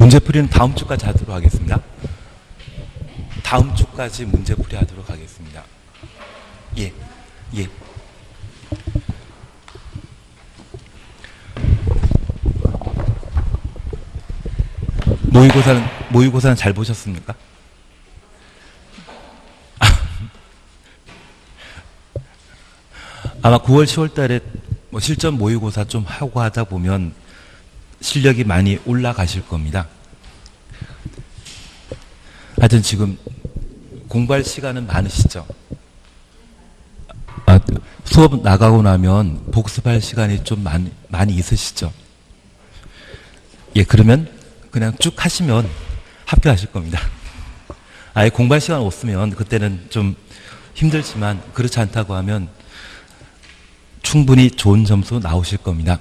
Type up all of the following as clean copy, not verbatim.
문제풀이는 다음 주까지 하도록 하겠습니다. 다음 주까지 문제풀이 하도록 하겠습니다. 예, 예. 모의고사는 잘 보셨습니까? 아마 9월, 10월 달에 실전 모의고사 좀 하고 하다 보면 실력이 많이 올라가실 겁니다. 하여튼 지금 공부할 시간은 많으시죠? 수업 나가고 나면 복습할 시간이 좀 많이 있으시죠? 예, 그러면 그냥 쭉 하시면 합격하실 겁니다. 아예 공부할 시간 없으면 그때는 좀 힘들지만 그렇지 않다고 하면 충분히 좋은 점수 나오실 겁니다.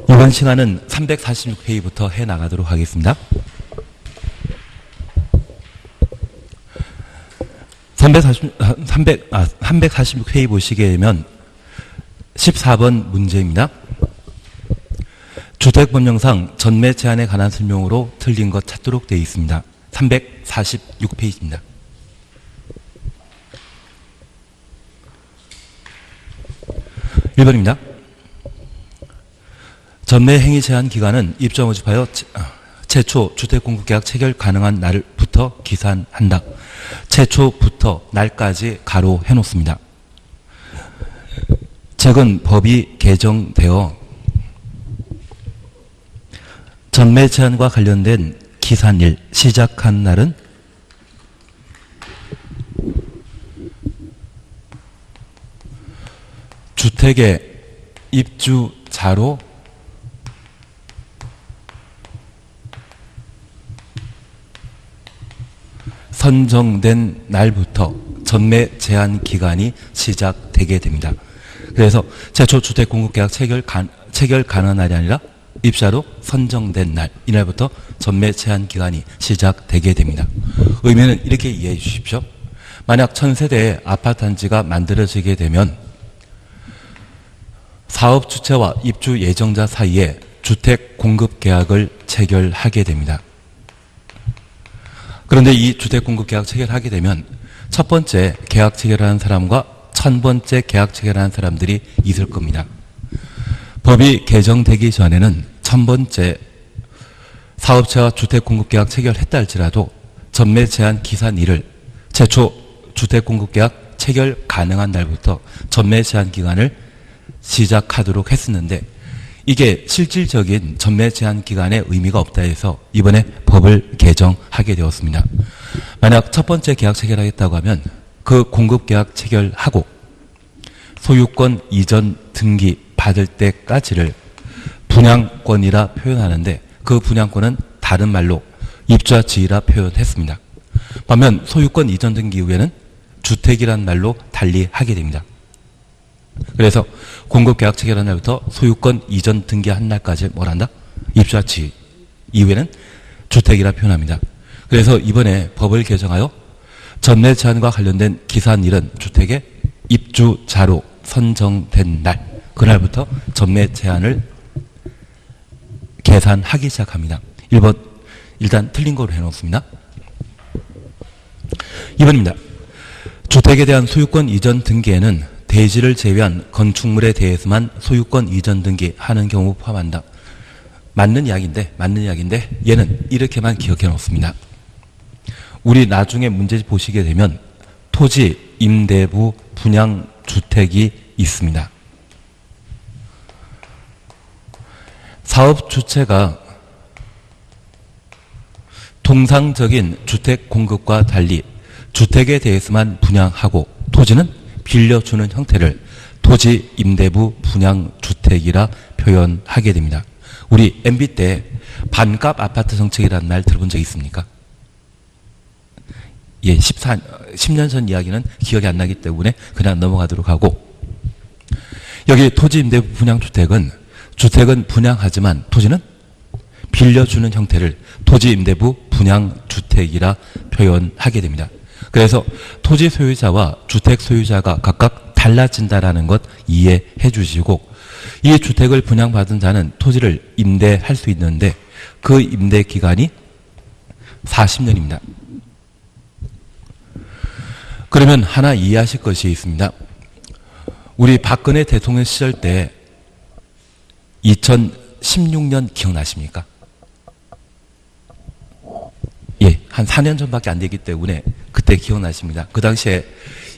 이번 시간은 346페이지부터 해 나가도록 하겠습니다. 346페이지 보시게 되면 14번 문제입니다. 주택법령상 전매 제한에 관한 설명으로 틀린 것 찾도록 되어 있습니다. 346페이지입니다. (1번입니다) 전매 행위 제한 기간은 입주자 모집하여 최초 주택공급계약 체결 가능한 날부터 기산한다. 최초부터 날까지 가로 해놓습니다. 최근 법이 개정되어 전매 제한과 관련된 기산일 시작한 날은 주택의 입주자로 선정된 날부터 전매 제한 기간이 시작되게 됩니다. 그래서 최초 주택공급계약 체결 가능한 날이 아니라 입주자로 선정된 날, 이날부터 전매 제한 기간이 시작되게 됩니다. 의미는 이렇게 이해해 주십시오. 만약 1000세대의 아파트 단지가 만들어지게 되면 사업 주체와 입주 예정자 사이에 주택 공급 계약을 체결하게 됩니다. 그런데 이 주택 공급 계약 체결하게 되면 첫 번째 계약 체결하는 사람과 1000번째 계약 체결하는 사람들이 있을 겁니다. 법이 개정되기 전에는 1000번째 사업체와 주택 공급 계약 체결했다 할지라도 전매 제한 기산일을 최초 주택 공급 계약 체결 가능한 날부터 전매 제한 기간을 시작하도록 했었는데 이게 실질적인 전매 제한 기간에 의미가 없다 해서 이번에 법을 개정하게 되었습니다. 만약 첫 번째 계약 체결하겠다고 하면 그 공급 계약 체결하고 소유권 이전 등기 받을 때까지를 분양권이라 표현하는데 그 분양권은 다른 말로 입주자 지위라 표현했습니다. 반면 소유권 이전 등기 이후에는 주택이란 말로 달리 하게 됩니다. 그래서 공급계약 체결한 날부터 소유권 이전 등기한 날까지 뭘 한다? 입주자 지위 이후에는 주택이라 표현합니다. 그래서 이번에 법을 개정하여 전매 제한과 관련된 기산일은 주택의 입주자로 선정된 날, 그날부터 전매 제한을 계산하기 시작합니다. 1번 일단 틀린 거로 해놓습니다. 2번입니다. 주택에 대한 소유권 이전 등기에는 대지를 제외한 건축물에 대해서만 소유권 이전 등기하는 경우 포함한다. 맞는 이야기인데 얘는 이렇게만 기억해 놓습니다. 우리 나중에 문제 보시게 되면 토지, 임대부, 분양주택이 있습니다. 사업 주체가 통상적인 주택 공급과 달리 주택에 대해서만 분양하고 토지는 빌려주는 형태를 토지, 임대부, 분양주택이라 표현하게 됩니다. 우리 MB 때 반값 아파트 정책이라는 말 들어본 적 있습니까? 예, 10년 전 이야기는 기억이 안 나기 때문에 그냥 넘어가도록 하고, 여기 토지, 임대부, 분양주택은 주택은 분양하지만 토지는 빌려주는 형태를 토지, 임대부, 분양주택이라 표현하게 됩니다. 그래서 토지 소유자와 주택 소유자가 각각 달라진다라는 것 이해해 주시고, 이 주택을 분양받은 자는 토지를 임대할 수 있는데 그 임대 기간이 40년입니다. 그러면 하나 이해하실 것이 있습니다. 우리 박근혜 대통령 시절 때 2016년 기억나십니까? 예, 한 4년 전밖에 안 되기 때문에 그때 기억나십니다. 그 당시에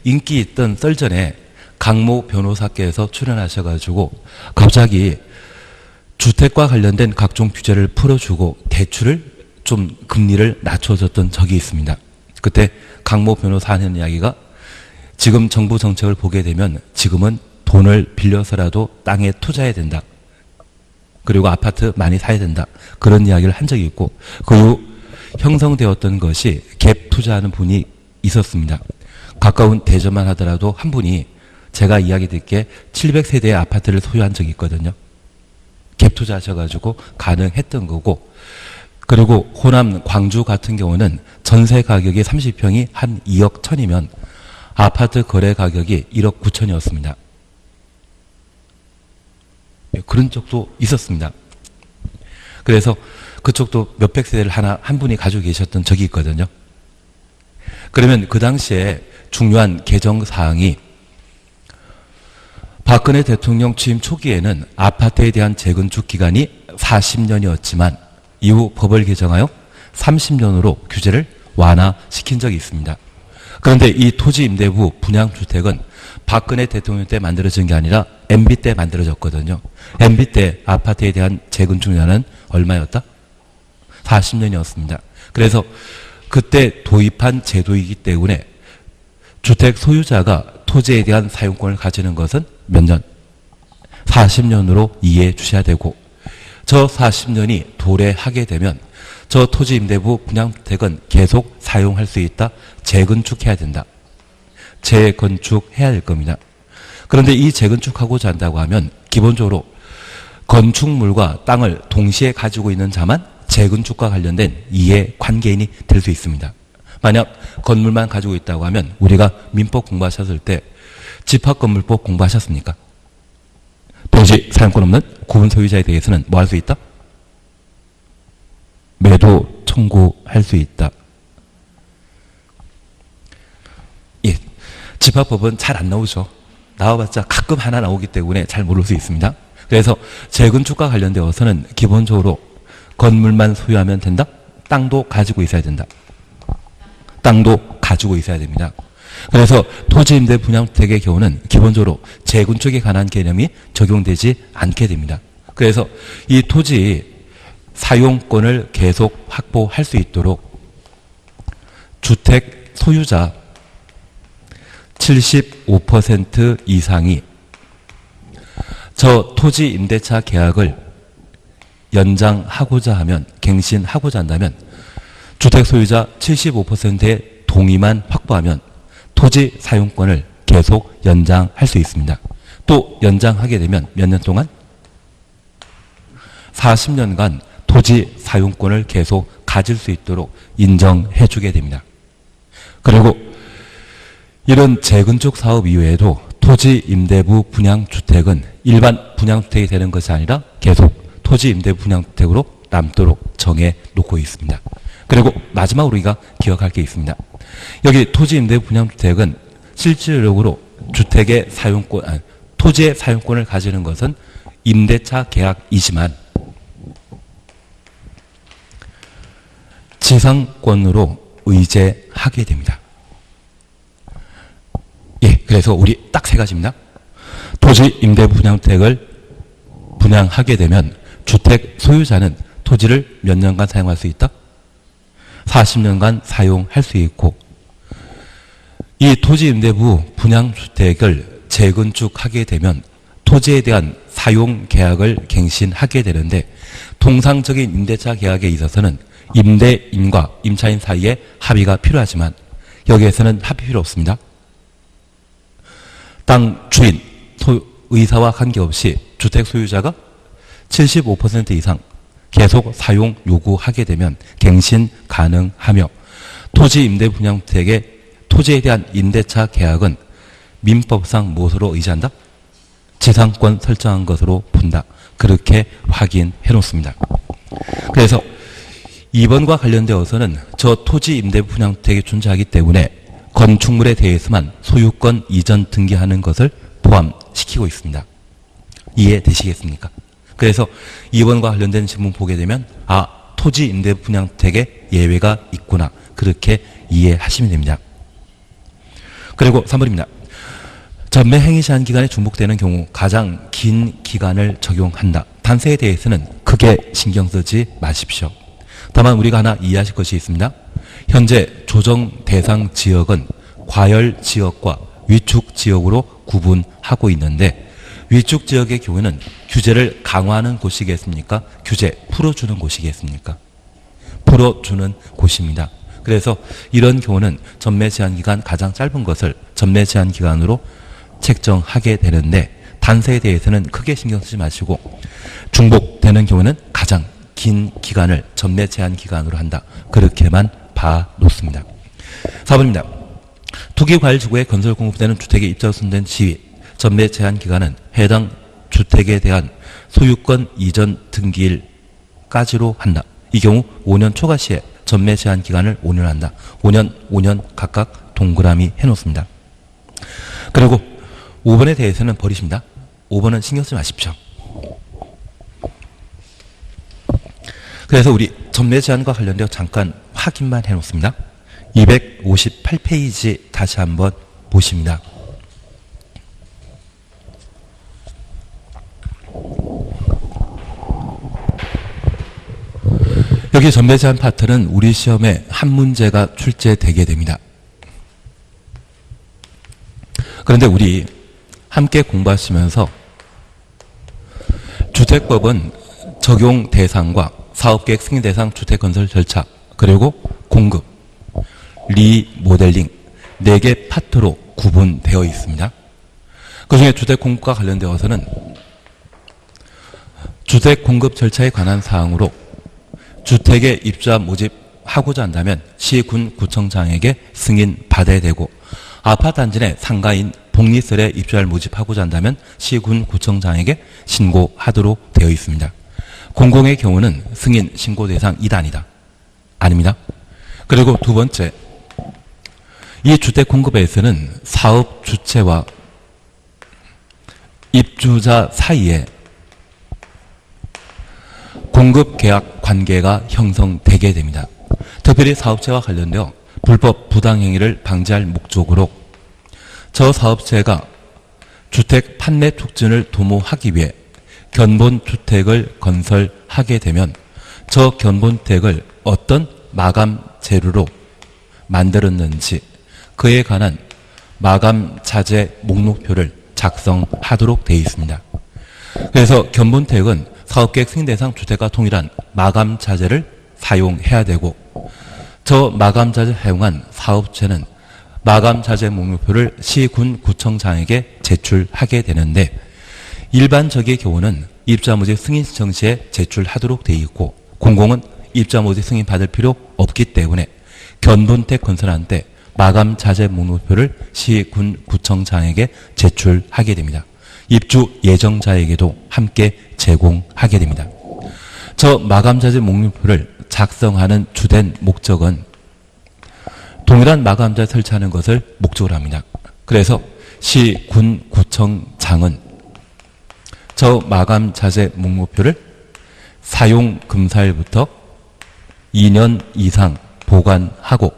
인기 있던 썰전에 강모 변호사께서 출연하셔가지고 갑자기 주택과 관련된 각종 규제를 풀어주고 대출을 좀 금리를 낮춰줬던 적이 있습니다. 그때 강모 변호사 하는 이야기가 지금 정부 정책을 보게 되면 지금은 돈을 빌려서라도 땅에 투자해야 된다. 그리고 아파트 많이 사야 된다. 그런 이야기를 한 적이 있고 그 후 형성되었던 것이 갭 투자하는 분이 있었습니다. 가까운 대전만 하더라도 한 분이 제가 이야기 듣기에 700세대의 아파트를 소유한 적이 있거든요. 갭 투자하셔가지고 가능했던 거고 그리고 호남 광주 같은 경우는 전세 가격이 30평이 한 2억 1천이면 아파트 거래 가격이 1억 9천이었습니다. 그런 적도 있었습니다. 그래서 그쪽도 몇백 세대를 한 분이 가지고 계셨던 적이 있거든요. 그러면 그 당시에 중요한 개정 사항이 박근혜 대통령 취임 초기에는 아파트에 대한 재건축 기간이 40년이었지만 이후 법을 개정하여 30년으로 규제를 완화시킨 적이 있습니다. 그런데 이 토지임대부 분양주택은 박근혜 대통령 때 만들어진 게 아니라 MB 때 만들어졌거든요. MB 때 아파트에 대한 재건축 기간은 얼마였다? 40년이었습니다. 그래서 그때 도입한 제도이기 때문에 주택 소유자가 토지에 대한 사용권을 가지는 것은 몇 년? 40년으로 이해해 주셔야 되고 저 40년이 도래하게 되면 저 토지임대부 분양주택은 계속 사용할 수 있다. 재건축해야 된다. 재건축해야 될 겁니다. 그런데 이 재건축하고자 한다고 하면 기본적으로 건축물과 땅을 동시에 가지고 있는 자만 재건축과 관련된 이해관계인이 될 수 있습니다. 만약 건물만 가지고 있다고 하면 우리가 민법 공부하셨을 때 집합건물법 공부하셨습니까? 토지 사용권 없는 구분 소유자에 대해서는 뭐 할 수 있다? 매도 청구할 수 있다. 예, 집합법은 잘 안 나오죠. 나와봤자 가끔 하나 나오기 때문에 잘 모를 수 있습니다. 그래서 재건축과 관련되어서는 기본적으로 건물만 소유하면 된다? 땅도 가지고 있어야 된다. 땅도 가지고 있어야 됩니다. 그래서 토지임대 분양주택의 경우는 기본적으로 재건축에 관한 개념이 적용되지 않게 됩니다. 그래서 이 토지 사용권을 계속 확보할 수 있도록 주택 소유자 75% 이상이 저 토지 임대차 계약을 연장하고자 하면, 갱신하고자 한다면 주택 소유자 75%의 동의만 확보하면 토지 사용권을 계속 연장할 수 있습니다. 또 연장하게 되면 몇 년 동안? 40년간 토지 사용권을 계속 가질 수 있도록 인정해 주게 됩니다. 그리고 이런 재건축 사업 이외에도 토지 임대부 분양주택은 일반 분양주택이 되는 것이 아니라 계속 토지 임대부 분양주택으로 남도록 정해 놓고 있습니다. 그리고 마지막으로 우리가 기억할 게 있습니다. 여기 토지 임대부 분양주택은 실질적으로 주택의 사용권, 토지의 사용권을 가지는 것은 임대차 계약이지만 지상권으로 의제하게 됩니다. 예, 그래서 우리 딱 세 가지입니다. 토지 임대부 분양주택을 분양하게 되면 주택 소유자는 토지를 몇 년간 사용할 수 있다? 40년간 사용할 수 있고, 이 토지 임대부 분양주택을 재건축하게 되면 토지에 대한 사용 계약을 갱신하게 되는데, 통상적인 임대차 계약에 있어서는 임대인과 임차인 사이에 합의가 필요하지만 여기에서는 합의 필요 없습니다. 땅 주인, 의사와 관계없이 주택 소유자가 75% 이상 계속 사용 요구하게 되면 갱신 가능하며, 토지 임대 분양주택의 토지에 대한 임대차 계약은 민법상 무엇으로 의지한다? 지상권 설정한 것으로 본다. 그렇게 확인해 놓습니다. 그래서 2번과 관련되어서는 저 토지 임대 분양주택이 존재하기 때문에 건축물에 대해서만 소유권 이전 등기하는 것을 포함시키고 있습니다. 이해되시겠습니까? 그래서 2번과 관련된 질문 보게 되면 토지 임대 분양주택에 예외가 있구나, 그렇게 이해하시면 됩니다. 그리고 3번입니다. 전매 행위 제한 기간에 중복되는 경우 가장 긴 기간을 적용한다. 단서에 대해서는 크게 신경 쓰지 마십시오. 다만 우리가 하나 이해하실 것이 있습니다. 현재 조정 대상 지역은 과열 지역과 위축 지역으로 구분하고 있는데, 위축 지역의 경우에는 규제를 강화하는 곳이겠습니까? 규제 풀어주는 곳이겠습니까? 풀어주는 곳입니다. 그래서 이런 경우는 전매 제한 기간 가장 짧은 것을 전매 제한 기간으로 책정하게 되는데, 단서에 대해서는 크게 신경 쓰지 마시고 중복되는 경우는 가장 긴 기간을 전매 제한 기간으로 한다, 그렇게만 봐놓습니다. 4번입니다. 투기과열지구에 건설 공급되는 주택에 입자 선된 시위 전매 제한 기간은 해당 주택에 대한 소유권 이전 등기일까지로 한다. 이 경우 5년 초과 시에 전매 제한 기간을 5년 한다. 5년 각각 동그라미 해놓습니다. 그리고 5번에 대해서는 버리십니다. 5번은 신경 쓰지 마십시오. 그래서 우리 전매 제한과 관련되어 잠깐 확인만 해놓습니다. 258페이지 다시 한번 보십니다. 여기 전매 제한 파트는 우리 시험에 한 문제가 출제되게 됩니다. 그런데 우리 함께 공부하시면서 주택법은 적용 대상과 사업계획 승인 대상 주택 건설 절차, 그리고 공급, 리모델링 4개 파트로 구분되어 있습니다. 그중에 주택 공급과 관련되어서는 주택 공급 절차에 관한 사항으로 주택에 입주자 모집하고자 한다면 시, 군, 구청장에게 승인 받아야 되고, 아파트 단지 내 상가인 복리설에 입주자를 모집하고자 한다면 시, 군, 구청장에게 신고하도록 되어 있습니다. 공공의 경우는 승인 신고 대상 2단이다. 아닙니다. 그리고 두 번째, 이 주택 공급에서는 사업 주체와 입주자 사이에 공급 계약 관계가 형성되게 됩니다. 특별히 사업체와 관련되어 불법 부당행위를 방지할 목적으로 저 사업체가 주택 판매 촉진을 도모하기 위해 견본주택을 건설하게 되면 저 견본주택을 어떤 마감 재료로 만들었는지 그에 관한 마감 자재 목록표를 작성하도록 되어 있습니다. 그래서 견본주택은 사업계획 승인 대상 주택과 동일한 마감 자재를 사용해야 되고, 저 마감 자재를 사용한 사업체는 마감 자재 목록표를 시, 군, 구청장에게 제출하게 되는데, 일반적의 경우는 입주자 모집 승인 신청 시에 제출하도록 되어 있고, 공공은 입주자 모집 승인 받을 필요 없기 때문에 견본주택 건설할 때 마감 자재 목록표를 시, 군, 구청장에게 제출하게 됩니다. 입주 예정자에게도 함께 제공하게 됩니다. 저 마감자재 목록표를 작성하는 주된 목적은 동일한 마감자재 설치하는 것을 목적으로 합니다. 그래서 시, 군, 구청장은 저 마감자재 목록표를 사용 금사일부터 2년 이상 보관하고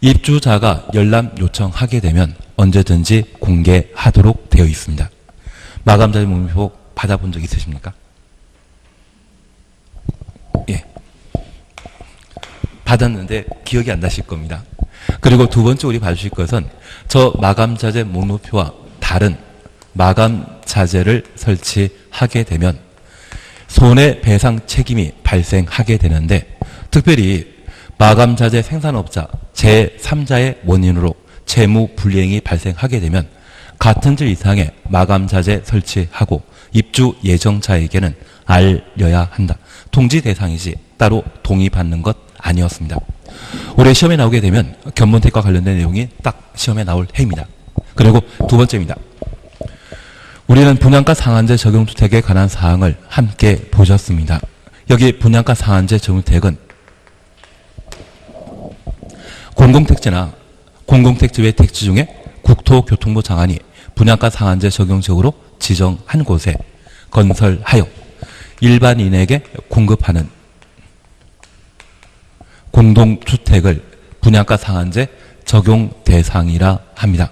입주자가 열람 요청하게 되면 언제든지 공개하도록 되어 있습니다. 마감자재 목록표 받아본 적 있으십니까? 예. 받았는데 기억이 안 나실 겁니다. 그리고 두 번째 우리 봐주실 것은 저 마감자재 목록표와 다른 마감자재를 설치하게 되면 손해배상 책임이 발생하게 되는데, 특별히 마감자재 생산업자 제3자의 원인으로 채무 불이행이 발생하게 되면 같은 질 이상의 마감자재 설치하고 입주 예정자에게는 알려야 한다. 통지 대상이지 따로 동의받는 것 아니었습니다. 올해 시험에 나오게 되면 견본택과 관련된 내용이 딱 시험에 나올 해입니다. 그리고 두 번째입니다. 우리는 분양가 상한제 적용주택에 관한 사항을 함께 보셨습니다. 여기 분양가 상한제 적용택은 공공택지나 공공택지 외 택지 중에 국토교통부 장관이 분양가 상한제 적용적으로 지정한 곳에 건설하여 일반인에게 공급하는 공동주택을 분양가 상한제 적용 대상이라 합니다.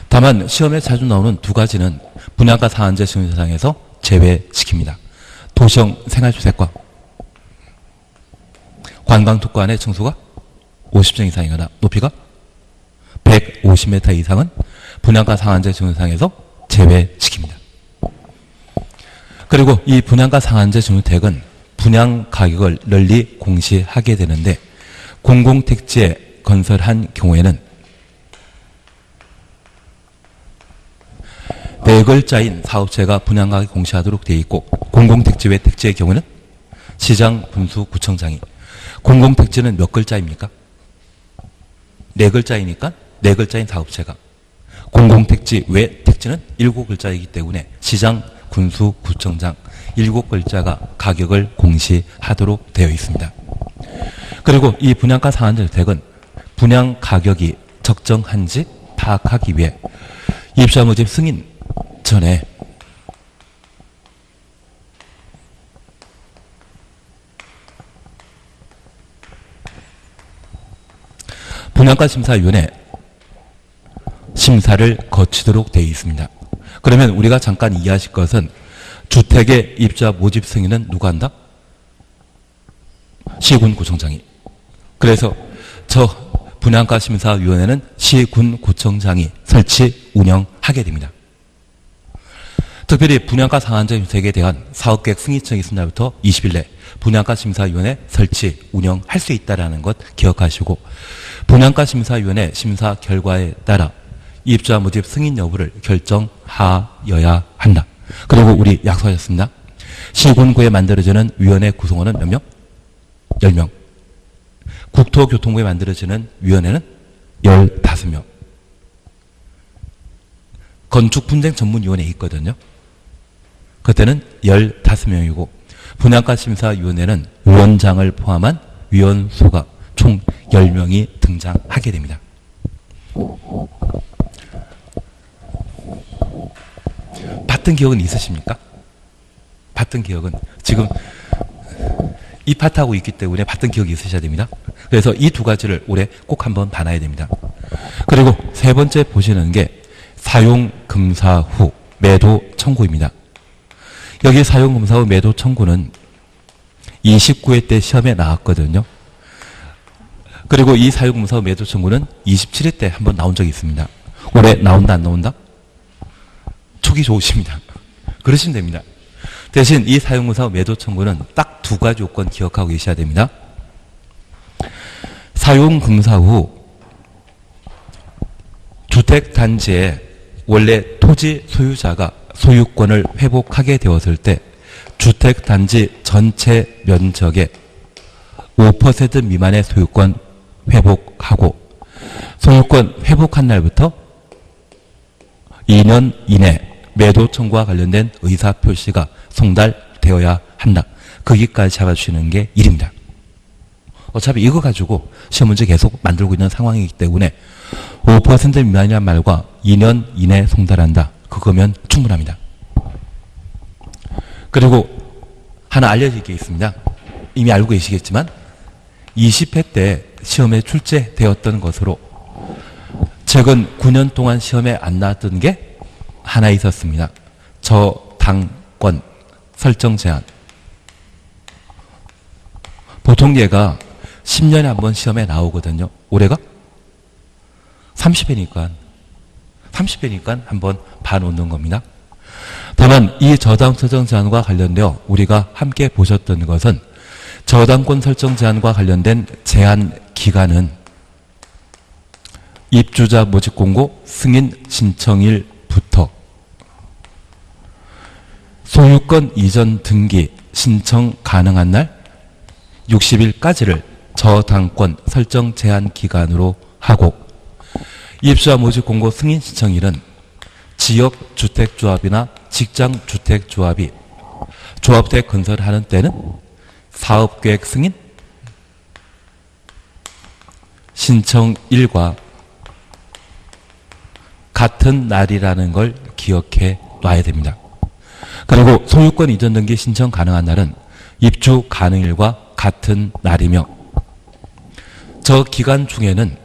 다만 시험에 자주 나오는 두 가지는 분양가 상한제 적용 대상에서 제외시킵니다. 도시형 생활주택과 관광특구안의 층수가 50층 이상이거나 높이가 150m 이상은 분양가 상한제 적용 대상에서 제외시킵니다. 그리고 이 분양가 상한제 적용택은 분양 가격을 널리 공시하게 되는데 공공택지에 건설한 경우에는 네 글자인 사업체가 분양가격 공시하도록 되어 있고 공공택지 외 택지의 경우는 시장, 군수, 구청장이 공공택지는 몇 글자입니까? 네 글자이니까 네 글자인 사업체가 공공택지 외 택지는 7글자이기 때문에 시장, 군수, 구청장 7글자가 가격을 공시하도록 되어 있습니다. 그리고 이 분양가 상한제 주택은 분양 가격이 적정한지 파악하기 위해 입주자 모집 승인 전에 분양가심사위원회 심사를 거치도록 되어 있습니다. 그러면 우리가 잠깐 이해하실 것은 주택의 입주자 모집 승인은 누가 한다? 시군구청장이. 그래서 저 분양가심사위원회는 시군구청장이 설치 운영하게 됩니다. 특별히 분양가 상한제 주택에 대한 사업계획 승인청이 있은 날부터 20일 내 분양가심사위원회 설치 운영할 수 있다는 것 기억하시고 분양가심사위원회 심사 결과에 따라 입주자 모집 승인 여부를 결정하여야 한다. 그리고 우리 약속하셨습니다. 시군구에 만들어지는 위원회 구성원은 몇 명? 10명. 국토교통부에 만들어지는 위원회는 15명. 건축분쟁 전문위원회 있거든요. 그때는 15명이고 분양가심사위원회는 위원장을 포함한 위원수가 총 10명이 등장하게 됩니다. 봤던 기억은 있으십니까? 봤던 기억은 지금 입학하고 있기 때문에 봤던 기억이 있으셔야 됩니다. 그래서 이 두 가지를 올해 꼭 한번 봐놔야 됩니다. 그리고 세 번째 보시는 게 사용검사 후 매도 청구입니다. 여기 사용검사 후 매도 청구는 29회 때 시험에 나왔거든요. 그리고 이 사용검사 후 매도 청구는 27회 때 한번 나온 적이 있습니다. 올해 나온다 안 나온다? 촉이 좋으십니다. 그러시면 됩니다. 대신 이 사용검사 후 매도 청구는 딱 두 가지 요건 기억하고 계셔야 됩니다. 사용검사 후 주택단지에 원래 토지 소유자가 소유권을 회복하게 되었을 때 주택단지 전체 면적의 5% 미만의 소유권 회복하고 소유권 회복한 날부터 2년 이내 매도 청구와 관련된 의사표시가 송달되어야 한다. 거기까지 잡아주시는 게 일입니다. 어차피 이거 가지고 시험 문제 계속 만들고 있는 상황이기 때문에 5% 미만이라는 말과 2년 이내 송달한다. 그거면 충분합니다. 그리고 하나 알려질 게 있습니다. 이미 알고 계시겠지만 20회 때 시험에 출제되었던 것으로 최근 9년 동안 시험에 안 나왔던 게 하나 있었습니다. 저당권 설정 제한. 보통 얘가 10년에 한 번 시험에 나오거든요. 올해가 30회니까 한번 봐놓는 겁니다. 다만 이 저당 설정 제한과 관련되어 우리가 함께 보셨던 것은 저당권 설정 제한과 관련된 제한 기간은 입주자 모집 공고 승인 신청일부터 소유권 이전 등기 신청 가능한 날 60일까지를 저당권 설정 제한 기간으로 하고 입주자 모집 공고 승인 신청일은 지역주택조합이나 직장주택조합이 조합대 건설하는 때는 사업계획 승인, 신청일과 같은 날이라는 걸 기억해 놔야 됩니다. 그리고 소유권 이전 등기 신청 가능한 날은 입주 가능일과 같은 날이며 저 기간 중에는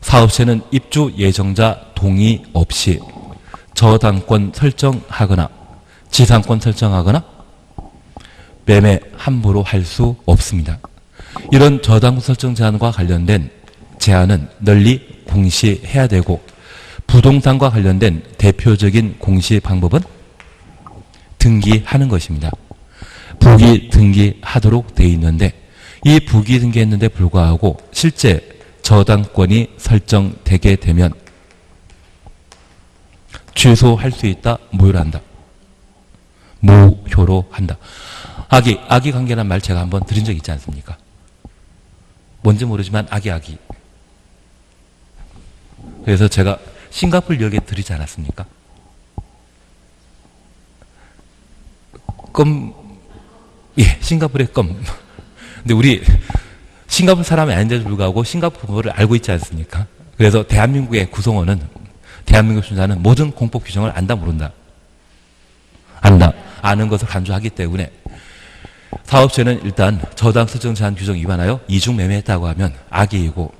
사업체는 입주 예정자 동의 없이 저당권 설정하거나 지상권 설정하거나 매매 함부로 할 수 없습니다. 이런 저당권 설정 제한과 관련된 제한은 널리 공시해야 되고 부동산과 관련된 대표적인 공시 방법은 등기하는 것입니다. 부기 등기하도록 되어 있는데 이 부기 등기했는데 불구하고 실제 저당권이 설정되게 되면 취소할 수 있다, 무효한다. 무효로 한다. 악의 관계란 말 제가 한번 드린 적 있지 않습니까? 뭔지 모르지만 악이. 그래서 제가 싱가포르 역에 드리지 않았습니까? 싱가포르의 껌. 근데 우리 싱가포르 사람이 아닌데도 불구하고 싱가포르를 알고 있지 않습니까? 그래서 대한민국의 구성원은, 대한민국 순자는 모든 공법 규정을 안다, 모른다? 안다. 아는 것을 간주하기 때문에 사업체는 일단 저당 설정 제한 규정 위반하여 이중 매매했다고 하면 악의이고,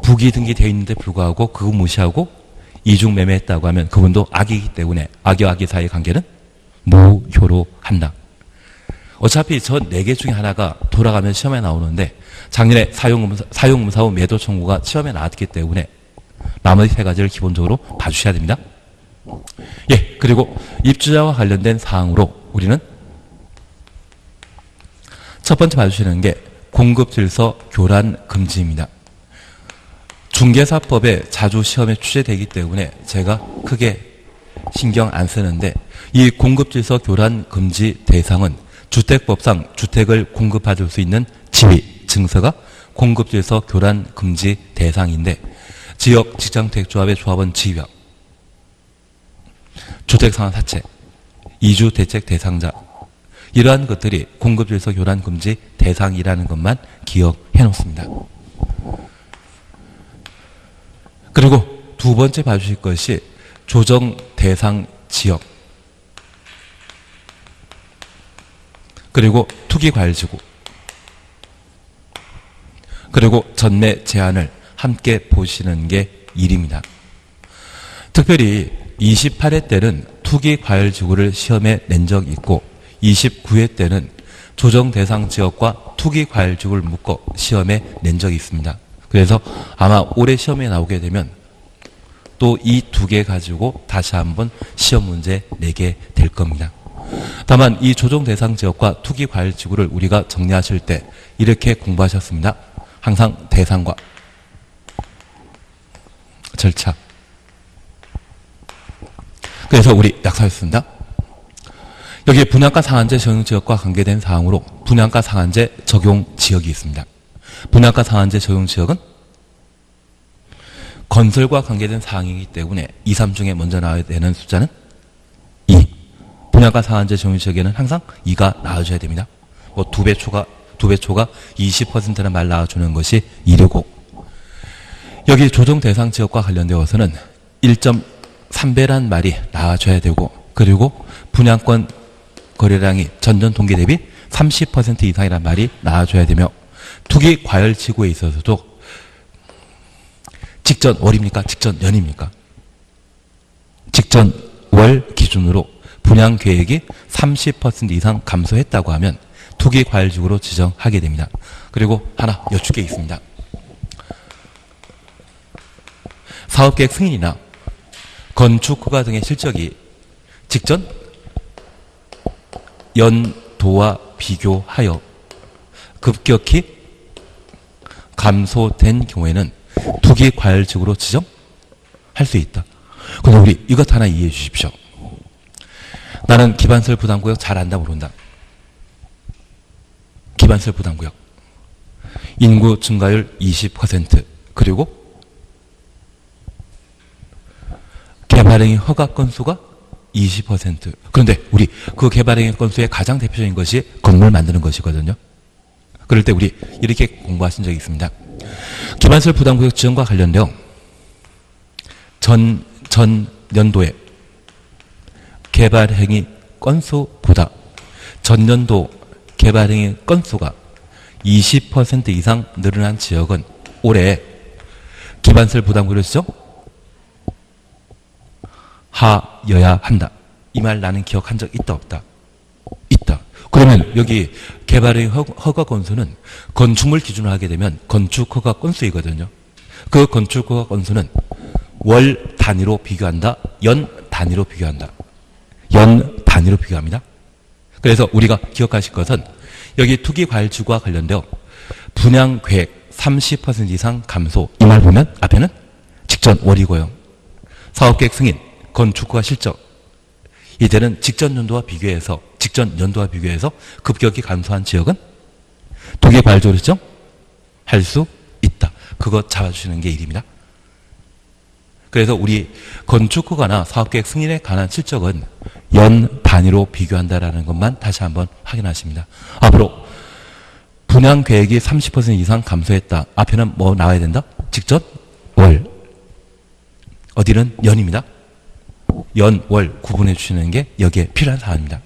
부기 등기되어 있는데 불구하고 그거 무시하고 이중 매매했다고 하면 그분도 악이기 때문에 악의와 악의 사이의 관계는 무효로 한다. 어차피 저 4개 중에 하나가 돌아가면 시험에 나오는데 작년에 사용검사 후 매도 청구가 시험에 나왔기 때문에 나머지 3가지를 기본적으로 봐주셔야 됩니다. 예, 그리고 입주자와 관련된 사항으로 우리는 첫 번째 봐주시는 게 공급질서 교란 금지입니다. 중개사법에 자주 시험에 출제되기 때문에 제가 크게 신경 안 쓰는데 이 공급질서 교란 금지 대상은 주택법상 주택을 공급받을 수 있는 지위, 증서가 공급질서 교란 금지 대상인데 지역 직장택조합의 조합원 지위와 주택상환 사채, 이주 대책 대상자 이러한 것들이 공급질서 교란 금지 대상이라는 것만 기억해 놓습니다. 그리고 두 번째 봐주실 것이 조정 대상 지역 그리고 투기과열지구 그리고 전매 제한을 함께 보시는 게 일입니다. 특별히 28회 때는 투기과열지구를 시험에 낸 적이 있고 29회 때는 조정 대상 지역과 투기과열지구를 묶어 시험에 낸 적이 있습니다. 그래서 아마 올해 시험에 나오게 되면 또 이 2개 가지고 다시 한번 시험 문제 내게 될 겁니다. 다만 이 조정 대상 지역과 투기과열지구를 우리가 정리하실 때 이렇게 공부하셨습니다. 항상 대상과 절차. 그래서 우리 약속했습니다. 여기 분양가 상한제 적용 지역과 관계된 사항으로 분양가 상한제 적용 지역이 있습니다. 분양가 상한제 적용 지역은 건설과 관계된 사항이기 때문에 2, 3 중에 먼저 나와야 되는 숫자는 2. 분양가 상한제 적용 지역에는 항상 2가 나와줘야 됩니다. 뭐 2배 초가 20%는 말 나와주는 것이 2류고 여기 조정 대상 지역과 관련되어서는 1.3배란 말이 나와줘야 되고 그리고 분양권 거래량이 전년 동기 대비 30% 이상이란 말이 나와줘야 되며 투기 과열 지구에 있어서도 직전 월입니까? 직전 연입니까? 직전 월 기준으로 분양 계획이 30% 이상 감소했다고 하면 투기 과열 지구로 지정하게 됩니다. 그리고 하나 여쭙 게 있습니다. 사업계획 승인이나 건축 허가 등의 실적이 직전 연도와 비교하여 급격히 감소된 경우에는 투기 과열지구로 지정할 수 있다. 그런데 우리 이것 하나 이해해 주십시오. 나는 기반시설 부담구역 잘 안다 모른다. 기반시설 부담구역 인구 증가율 20% 그리고 개발행위 허가 건수가 20%. 그런데 우리 그 개발행위 건수의 가장 대표적인 것이 건물 만드는 것이거든요. 그럴 때 우리 이렇게 공부하신 적이 있습니다. 기반시설 부담구역 지정과 관련되어 전 연도에 개발행위 건수보다 전년도 개발행위 건수가 20% 이상 늘어난 지역은 올해 기반시설 부담구역을 지정 하여야 한다. 이 말 나는 기억한 적 있다 없다? 있다. 그러면 여기 개발의 허가 건수는 건축물 기준으로 하게 되면 건축 허가 건수이거든요. 그 건축 허가 건수는 월 단위로 비교한다. 연 단위로 비교한다. 연 단위로 비교합니다. 그래서 우리가 기억하실 것은 여기 투기과열지구와 관련되어 분양계획 30% 이상 감소. 이 말 보면 앞에는 직전 월이고요. 사업계획 승인, 건축허가 실적. 이제는 직전 연도와 비교해서 급격히 감소한 지역은 투기과열지구로 지정할 수 있다. 그거 잡아주시는 게 일입니다. 그래서 우리 건축허가나 사업계획 승인에 관한 실적은 연 단위로 비교한다라는 것만 다시 한번 확인하십니다. 앞으로 분양계획이 30% 이상 감소했다. 앞에는 뭐 나와야 된다? 직전 월. 어디는 연입니다. 연, 월 구분해 주시는 게 여기에 필요한 사안입니다.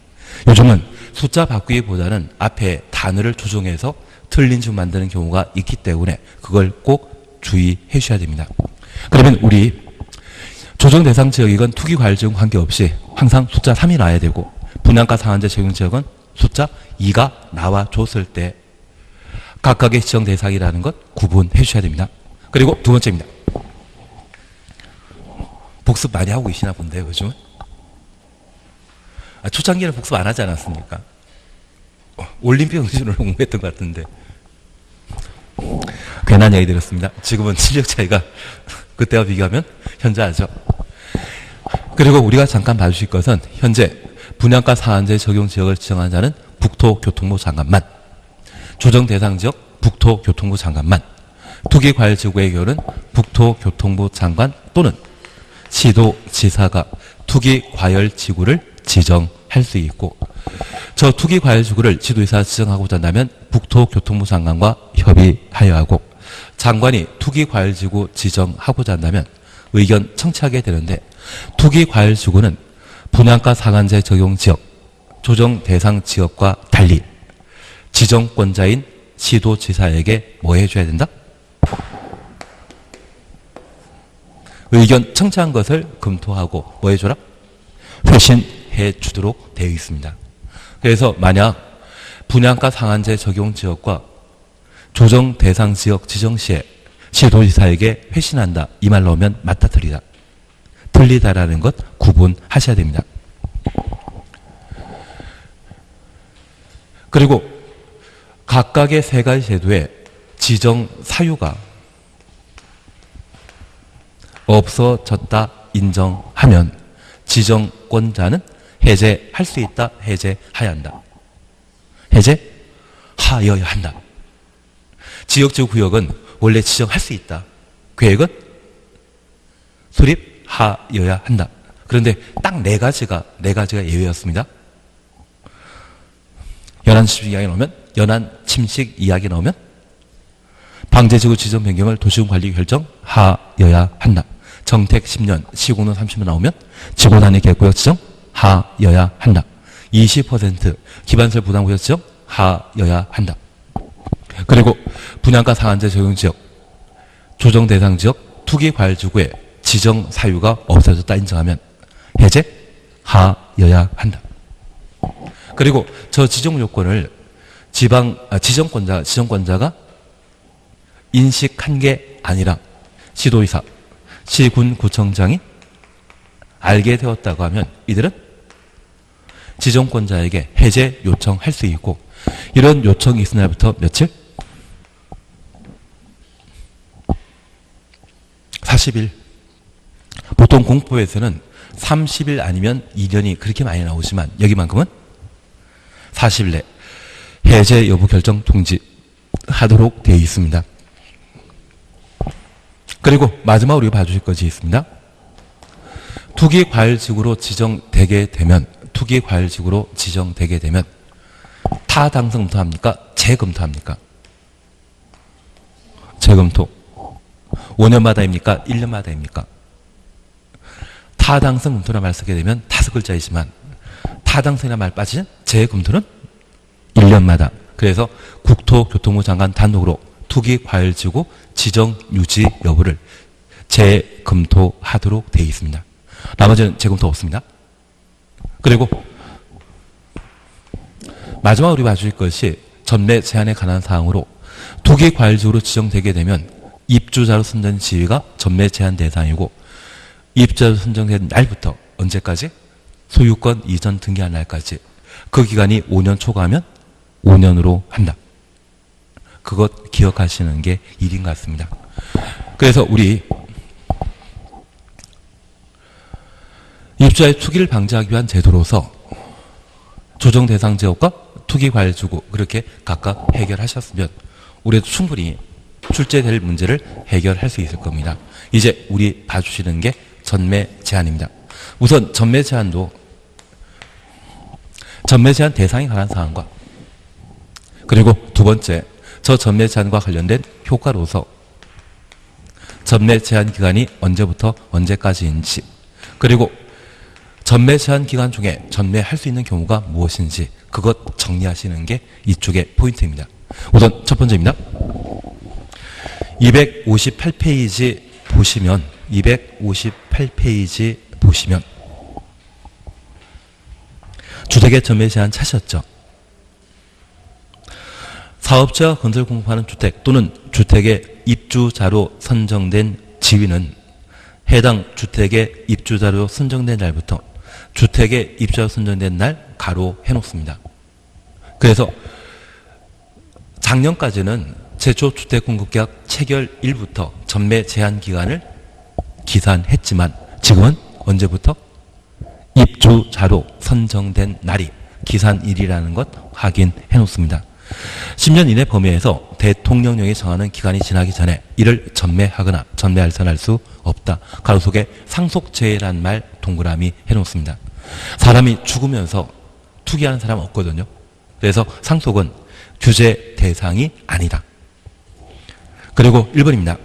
요즘은 숫자 바꾸기보다는 앞에 단어를 조정해서 틀린 수 만드는 경우가 있기 때문에 그걸 꼭 주의해 주셔야 됩니다. 그러면 우리 조정 대상 지역이건 투기과열지역은 관계없이 항상 숫자 3이 나와야 되고 분양가 상한제 적용 지역은 숫자 2가 나와줬을 때 각각의 지정 대상이라는 것 구분해 주셔야 됩니다. 그리고 두 번째입니다. 복습 많이 하고 계시나 본데요, 요즘은? 초창기에는 복습 안 하지 않았습니까? 올림픽 기준으로 공부했던 것 같은데. 괜한 얘기 드렸습니다. 지금은 실력 차이가 그때와 비교하면 현저하죠. 그리고 우리가 잠깐 봐주실 것은 현재 분양가 상한제 적용 지역을 지정한 자는 국토교통부 장관만, 조정 대상 지역 국토교통부 장관만, 투기과열지구의 경우는 국토교통부 장관 또는 시도지사가 투기과열지구를 지정할 수 있고, 저 투기과열지구를 지도지사가 지정하고자 한다면 국토교통부 장관과 협의하여 하고, 장관이 투기과열지구 지정하고자 한다면 의견 청취하게 되는데, 투기과열지구는 분양가 상한제 적용 지역, 조정 대상 지역과 달리 지정권자인 시도지사에게 뭐 해줘야 된다? 의견 청취한 것을 검토하고 뭐 해줘라? 회신해 주도록 되어 있습니다. 그래서 만약 분양가 상한제 적용 지역과 조정 대상 지역 지정 시에 시도지사에게 회신한다. 이 말 나오면 맞다 틀리다. 틀리다라는 것 구분하셔야 됩니다. 그리고 각각의 세 가지 제도에 지정 사유가 없어졌다 인정하면 지정권자는 해제할 수 있다. 해제해야 한다. 해제하여야 한다. 지역지구구역은 원래 지정할 수 있다. 계획은 수립하여야 한다. 그런데 딱 네 가지가 예외였습니다. 연안 침식 이야기 나오면, 연안 침식 이야기 나오면 방제지구 지정 변경을 도시군관리 결정하여야 한다. 정택 10년, 시공로 30년 나오면 지구 단위 계획구역 지정하여야 한다. 20% 기반시설 부담구역 지정하여야 한다. 그리고 분양가 상한제 적용 지역, 조정 대상 지역, 투기과열지구에 지정 사유가 없어졌다 인정하면 해제하여야 한다. 그리고 저 지정 요건을 지정권자가 인식한 게 아니라 시도의사, 시군구청장이 알게 되었다고 하면 이들은 지정권자에게 해제 요청할 수 있고, 이런 요청이 있은 날부터 며칠? 40일. 보통 공포에서는 30일 아니면 2년이 그렇게 많이 나오지만 여기만큼은 40일 내 해제 여부 결정 통지하도록 되어 있습니다. 그리고 마지막으로 봐주실 것이 있습니다. 투기과열지구로 지정되게 되면 타당성 검토합니까? 재검토합니까? 재검토. 5년마다입니까? 1년마다입니까? 타당성 검토란 말 쓰게 되면 5글자이지만 타당성이라는 말 빠지면 재검토는 1년마다. 그래서 국토교통부 장관 단독으로 투기과열지구 지정 유지 여부를 재검토하도록 되어 있습니다. 나머지는 재검토 없습니다. 그리고 마지막으로 우리 봐주실 것이 전매 제한에 관한 사항으로 투기과열지구로 지정되게 되면 입주자로 선정된 지위가 전매 제한 대상이고 입주자로 선정된 날부터 언제까지? 소유권 이전 등기한 날까지. 그 기간이 5년 초과하면 5년으로 한다. 그것 기억하시는 게 일인 것 같습니다. 그래서 우리 입주자의 투기를 방지하기 위한 제도로서 조정 대상 지역과 투기과열지구 그렇게 각각 해결하셨으면 우리도 충분히 출제될 문제를 해결할 수 있을 겁니다. 이제 우리 봐주시는 게 전매 제한입니다. 우선 전매 제한도 전매 제한 대상에 관한 사항과 그리고 두 번째 저 전매 제한과 관련된 효과로서 전매 제한 기간이 언제부터 언제까지인지 그리고 전매 제한 기간 중에 전매할 수 있는 경우가 무엇인지 그것 정리하시는 게 이쪽의 포인트입니다. 우선 첫 번째입니다. 258페이지 보시면 주택의 전매 제한 찾으셨죠? 사업자가 건설 공급하는 주택 또는 주택의 입주자로 선정된 지위는 해당 주택의 입주자로 선정된 날부터 주택의 입주자로 선정된 날 가로 해놓습니다. 그래서 작년까지는 제초 주택공급계약 체결일부터 전매 제한 기간을 기산했지만 지금은 언제부터? 입주자로 선정된 날이 기산일이라는 것 확인해 놓습니다. 10년 이내 범위에서 대통령령이 정하는 기간이 지나기 전에 이를 전매하거나 전매할선할 수 없다. 가로 속에 상속죄란 말 동그라미 해놓습니다. 사람이 죽으면서 투기하는 사람은 없거든요. 그래서 상속은 규제 대상이 아니다. 그리고 1번입니다.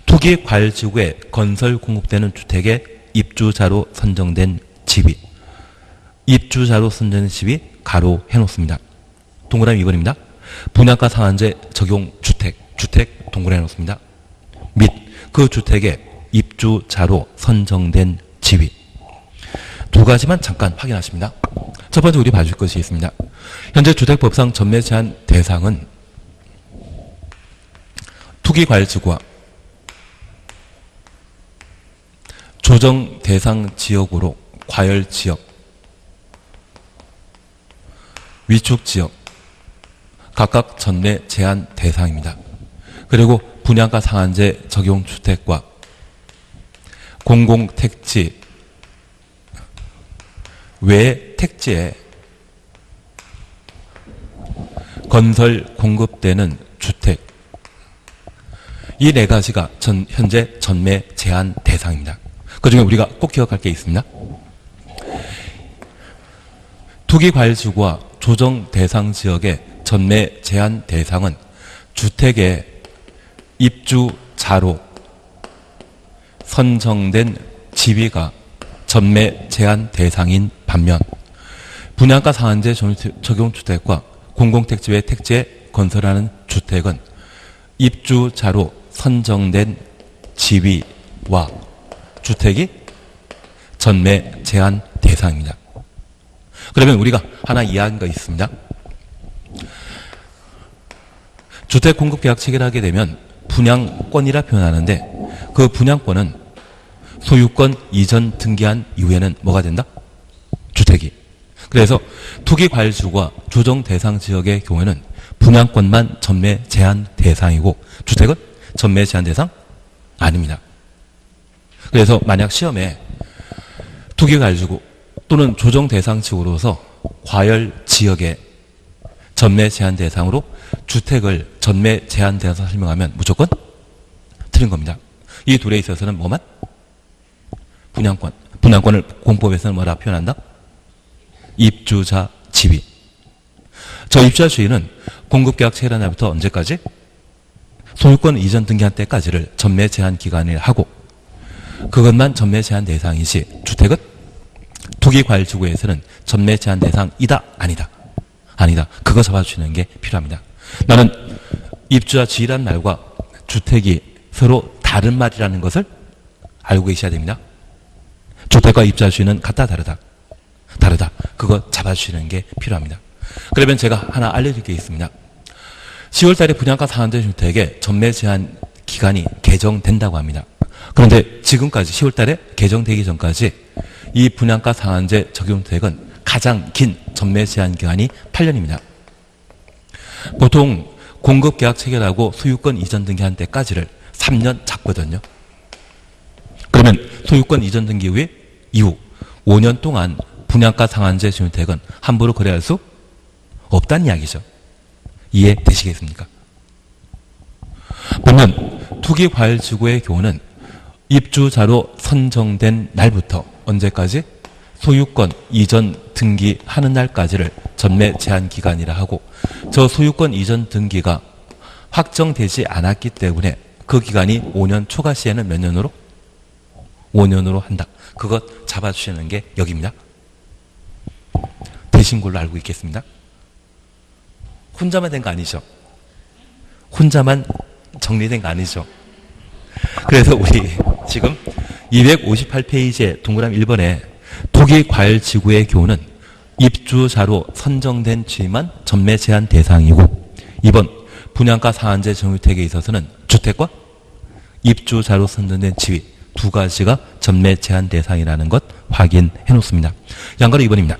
투기과열지구에 건설 공급되는 주택의 입주자로 선정된 지위. 입주자로 선정된 지위 가로 해놓습니다. 동그라미 2번입니다. 분양가 상한제 적용 주택 동그라미 해놓습니다. 및 그 주택의 입주자로 선정된 지위. 두 가지만 잠깐 확인하십니다. 첫 번째 우리 봐줄 것이 있습니다. 현재 주택법상 전매 제한 대상은 투기과열지구와 조정 대상 지역으로 과열지역, 위축지역 각각 전매 제한 대상입니다. 그리고 분양가 상한제 적용 주택과 공공택지 외 택지에 건설 공급되는 주택 이 네 가지가 현재 전매 제한 대상입니다. 그중에 우리가 꼭 기억할 게 있습니다. 투기과열지구와 조정 대상 지역의 전매 제한 대상은 주택의 입주자로 선정된 지위가 전매 제한 대상인 반면 분양가 상한제 적용 주택과 공공택지 외 택지에 건설하는 주택은 입주자로 선정된 지위와 주택이 전매 제한 대상입니다. 그러면 우리가 하나 이해한 거 있습니다. 주택 공급 계약 체결하게 되면 분양권이라 표현하는데 그 분양권은 소유권 이전 등기한 이후에는 뭐가 된다? 주택이. 그래서 투기과열지구와 조정 대상 지역의 경우에는 분양권만 전매 제한 대상이고 주택은 전매 제한 대상 아닙니다. 그래서 만약 시험에 투기과열지구 또는 조정 대상 지구로서 과열 지역의 전매 제한 대상으로 주택을 전매 제한 대상으로 설명하면 무조건 틀린 겁니다. 이 둘에 있어서는 뭐만? 분양권. 분양권을 공법에서는 뭐라 표현한다? 입주자 지위. 저 입주자 지위는 공급계약 체결한 날부터 언제까지? 소유권 이전 등기한 때까지를 전매 제한 기간을 하고 그것만 전매 제한 대상이지 주택은 투기과열지구에서는 전매 제한 대상이다 아니다. 아니다. 그거 잡아주시는 게 필요합니다. 나는 입주자 지위란 말과 주택이 서로 다른 말이라는 것을 알고 계셔야 됩니다. 주택과 입주자 지위는 같다 다르다. 다르다. 그거 잡아주시는 게 필요합니다. 그러면 제가 하나 알려드릴 게 있습니다. 10월 달에 분양가 상한제 주택의 전매 제한 기간이 개정된다고 합니다. 그런데 지금까지 10월 달에 개정되기 전까지 이 분양가 상한제 적용 주택은 가장 긴 전매 제한 기간이 8년입니다. 보통 공급 계약 체결하고 소유권 이전 등기한 때까지를 3년 잡거든요. 그러면 소유권 이전 등기 후에 이후 5년 동안 분양가 상한제 주택은 함부로 거래할 수 없다는 이야기죠. 이해되시겠습니까? 반면 투기과열지구의 경우는 입주자로 선정된 날부터 언제까지? 소유권 이전 등기하는 날까지를 전매 제한 기간이라 하고 저 소유권 이전 등기가 확정되지 않았기 때문에 그 기간이 5년 초과 시에는 몇 년으로? 5년으로 한다. 그것 잡아주시는 게 여기입니다. 되신 걸로 알고 있겠습니다. 혼자만 된 거 아니죠? 혼자만 정리된 거 아니죠? 그래서 우리 지금 258페이지에 동그라미 1번에 투기과열지구의 경우는 입주자로 선정된 지위만 전매 제한 대상이고 2번 분양가 상한제 정유택에 있어서는 주택과 입주자로 선정된 지위 두 가지가 전매 제한 대상이라는 것 확인해 놓습니다. 양가로 2번입니다.